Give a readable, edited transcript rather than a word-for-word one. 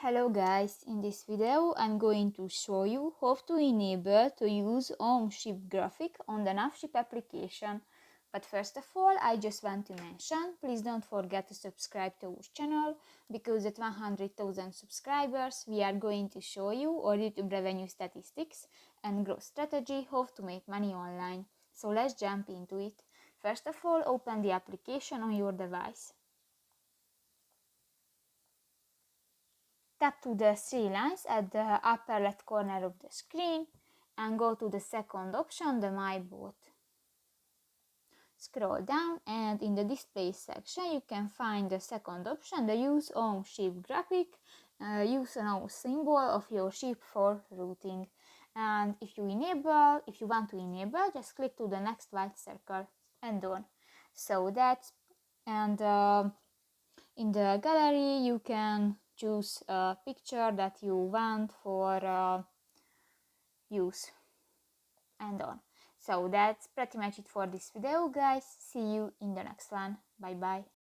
Hello guys, in this video I'm going to show you how to enable to use NavShip graphic on the NavShip application. But first of all, I just want to mention, please don't forget to subscribe to our channel, because at 100,000 subscribers we are going to show you our YouTube revenue statistics and growth strategy, how to make money online. So let's jump into it. First of all, open the application on your device. Tap to the three lines at the upper left corner of the screen and go to the second option, the My Bot. Scroll down and in the display section you can find the second option, the Use NavShip graphic. Use a now symbol of your ship for routing. And if you want to enable, just click to the next white circle and done. So that's and in the gallery you can choose a picture that you want for use and on. So that's pretty much it for this video, guys. See you in the next one. Bye bye.